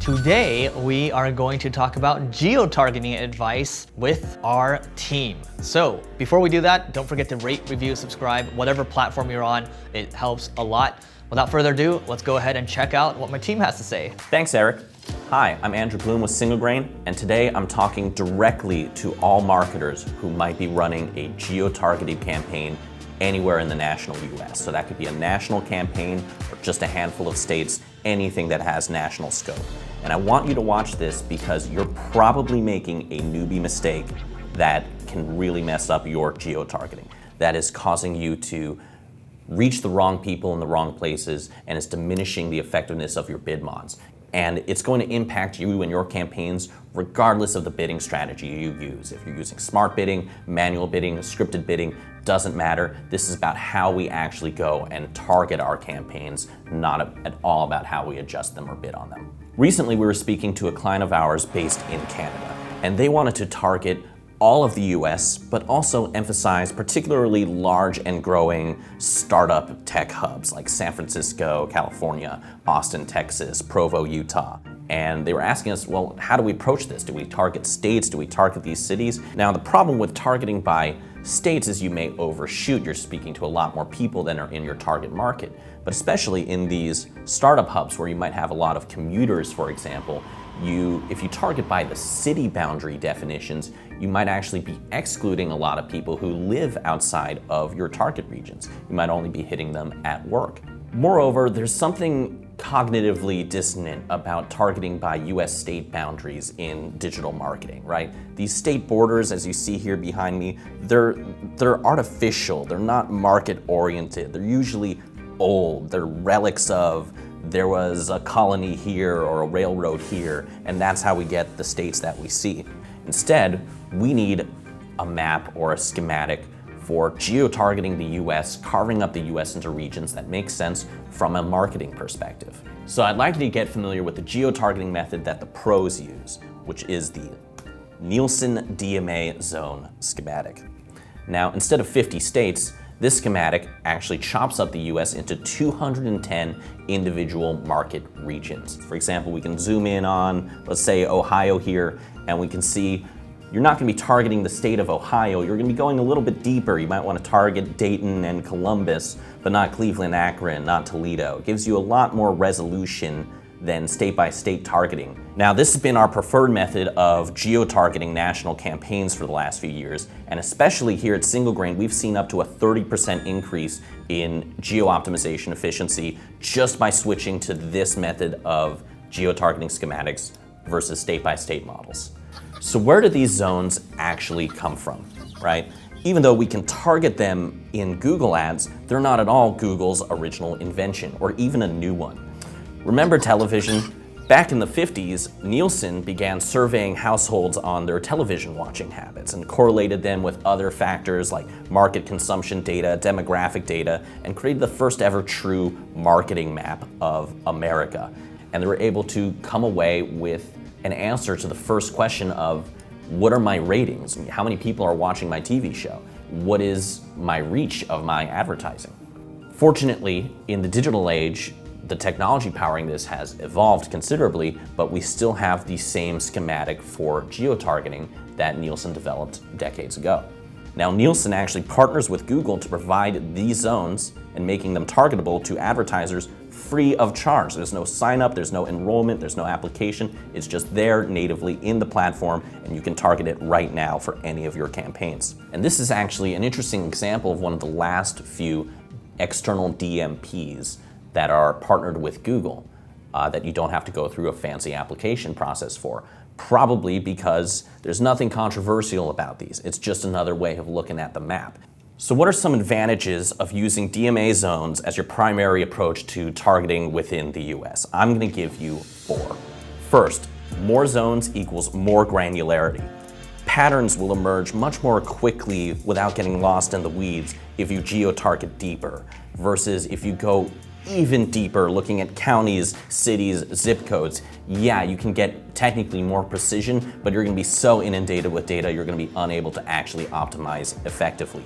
Today, we are going to talk about geo-targeting advice with our team. So before we do that, don't forget to rate, review, subscribe, whatever platform you're on. It helps a lot. Without further ado, let's go ahead and check out what my team has to say. Thanks, Eric. Hi, I'm Andrew Bloom with Single Grain, and today I'm talking directly to all marketers who might be running a geo-targeted campaign anywhere in the national US. So that could be a national campaign or just a handful of states, anything that has national scope. And I want you to watch this because you're probably making a newbie mistake that can really mess up your geo-targeting. That is causing you to reach the wrong people in the wrong places, and it's diminishing the effectiveness of your bid mods. And it's going to impact you and your campaigns regardless of the bidding strategy you use. If you're using smart bidding, manual bidding, scripted bidding, doesn't matter. This is about how we actually go and target our campaigns, not at all about how we adjust them or bid on them. Recently, we were speaking to a client of ours based in Canada, and they wanted to target all of the US, but also emphasize particularly large and growing startup tech hubs like San Francisco, California, Austin, Texas, Provo, Utah. And they were asking us, well, how do we approach this? Do we target states? Do we target these cities? Now, the problem with targeting by states is you may overshoot. You're speaking to a lot more people than are in your target market. But especially in these startup hubs where you might have a lot of commuters, for example, if you target by the city boundary definitions, you might actually be excluding a lot of people who live outside of your target regions. You might only be hitting them at work. Moreover, there's something cognitively dissonant about targeting by US state boundaries in digital marketing, right? These state borders, as you see here behind me, they're artificial, they're not market oriented, they're usually old, they're relics of there was a colony here or a railroad here, and that's how we get the states that we see. Instead, we need a map or a schematic for geo-targeting the US, carving up the US into regions that make sense from a marketing perspective. So I'd like you to get familiar with the geo-targeting method that the pros use, which is the Nielsen DMA zone schematic. Now, instead of 50 states, this schematic actually chops up the US into 210 individual market regions. For example, we can zoom in on, let's say, Ohio here, and we can see you're not going to be targeting the state of Ohio. You're going to be going a little bit deeper. You might want to target Dayton and Columbus, but not Cleveland, Akron, not Toledo. It gives you a lot more resolution than state-by-state targeting. Now, this has been our preferred method of geo-targeting national campaigns for the last few years, and especially here at Single Grain, we've seen up to a 30% increase in geo-optimization efficiency just by switching to this method of geo-targeting schematics versus state-by-state models. So where do these zones actually come from, right? Even though we can target them in Google Ads, they're not at all Google's original invention, or even a new one. Remember television? Back in the 50s, Nielsen began surveying households on their television watching habits and correlated them with other factors like market consumption data, demographic data, and created the first ever true marketing map of America. And they were able to come away with an answer to the first question of, what are my ratings? How many people are watching my TV show? What is my reach of my advertising? Fortunately, in the digital age, the technology powering this has evolved considerably, but we still have the same schematic for geo-targeting that Nielsen developed decades ago. Now, Nielsen actually partners with Google to provide these zones and making them targetable to advertisers free of charge. There's no sign up, there's no enrollment, there's no application. It's just there natively in the platform, and you can target it right now for any of your campaigns. And this is actually an interesting example of one of the last few external DMPs that are partnered with Google that you don't have to go through a fancy application process for. Probably because there's nothing controversial about these. It's just another way of looking at the map. So what are some advantages of using DMA zones as your primary approach to targeting within the US? I'm going to give you 4. First, more zones equals more granularity. Patterns will emerge much more quickly without getting lost in the weeds if you geo-target deeper, versus if you go even deeper, looking at counties, cities, zip codes. Yeah, you can get technically more precision, but you're going to be so inundated with data, you're going to be unable to actually optimize effectively.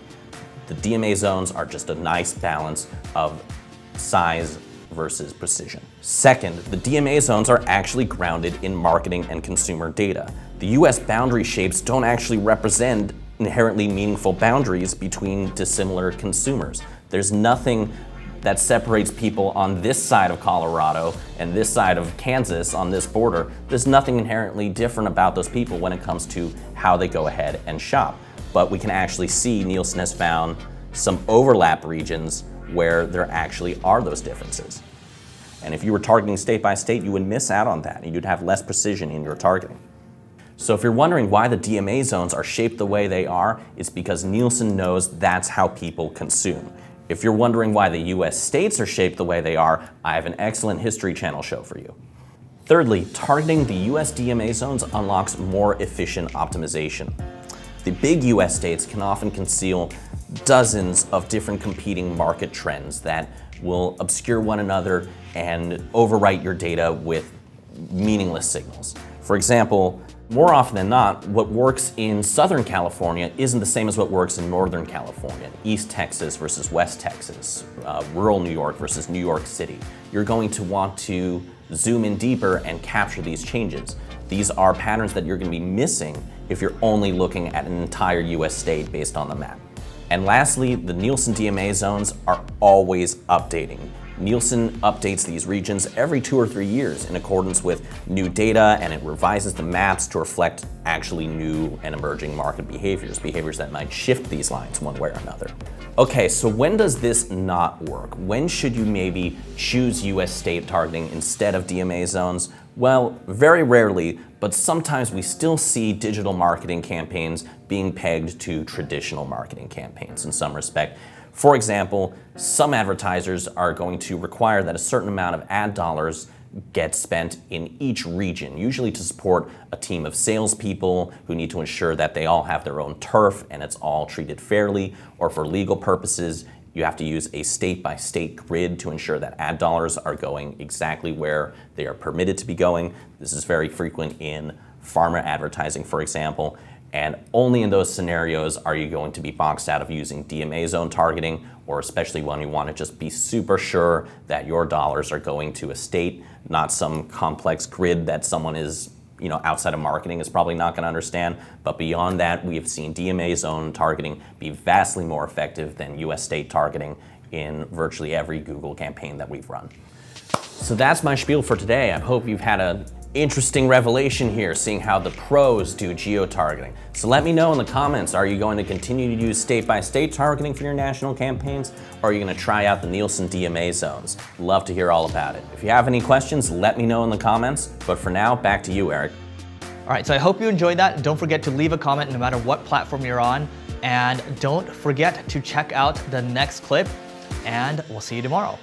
The DMA zones are just a nice balance of size versus precision. Second, the DMA zones are actually grounded in marketing and consumer data. The US boundary shapes don't actually represent inherently meaningful boundaries between dissimilar consumers. There's nothing that separates people on this side of Colorado and this side of Kansas on this border. There's nothing inherently different about those people when it comes to how they go ahead and shop. But we can actually see Nielsen has found some overlap regions where there actually are those differences. And if you were targeting state by state, you would miss out on that and you'd have less precision in your targeting. So if you're wondering why the DMA zones are shaped the way they are, it's because Nielsen knows that's how people consume. If you're wondering why the US states are shaped the way they are, I have an excellent History Channel show for you. Thirdly, targeting the US DMA zones unlocks more efficient optimization. The big US states can often conceal dozens of different competing market trends that will obscure one another and overwrite your data with meaningless signals. For example, more often than not, what works in Southern California isn't the same as what works in Northern California, East Texas versus West Texas, rural New York versus New York City. You're going to want to zoom in deeper and capture these changes. These are patterns that you're going to be missing if you're only looking at an entire US state based on the map. And lastly, the Nielsen DMA zones are always updating. Nielsen updates these regions every 2 or 3 years in accordance with new data, and it revises the maps to reflect actually new and emerging market behaviors that might shift these lines one way or another. Okay, so when does this not work? When should you maybe choose US state targeting instead of DMA zones? Well, very rarely, but sometimes we still see digital marketing campaigns being pegged to traditional marketing campaigns in some respect. For example, some advertisers are going to require that a certain amount of ad dollars get spent in each region, usually to support a team of salespeople who need to ensure that they all have their own turf and it's all treated fairly, or for legal purposes, you have to use a state-by-state grid to ensure that ad dollars are going exactly where they are permitted to be going. This is very frequent in pharma advertising, for example. And only in those scenarios are you going to be boxed out of using DMA zone targeting, or especially when you want to just be super sure that your dollars are going to a state, not some complex grid that someone is, outside of marketing is probably not going to understand. But beyond that, we have seen DMA zone targeting be vastly more effective than US state targeting in virtually every Google campaign that we've run. So that's my spiel for today. I hope you've had an interesting revelation here, seeing how the pros do geo-targeting. So let me know in the comments, are you going to continue to use state-by-state targeting for your national campaigns, or are you going to try out the Nielsen DMA zones? Love to hear all about it. If you have any questions, let me know in the comments. But for now, back to you, Eric. All right, so I hope you enjoyed that. Don't forget to leave a comment no matter what platform you're on. And don't forget to check out the next clip, and we'll see you tomorrow.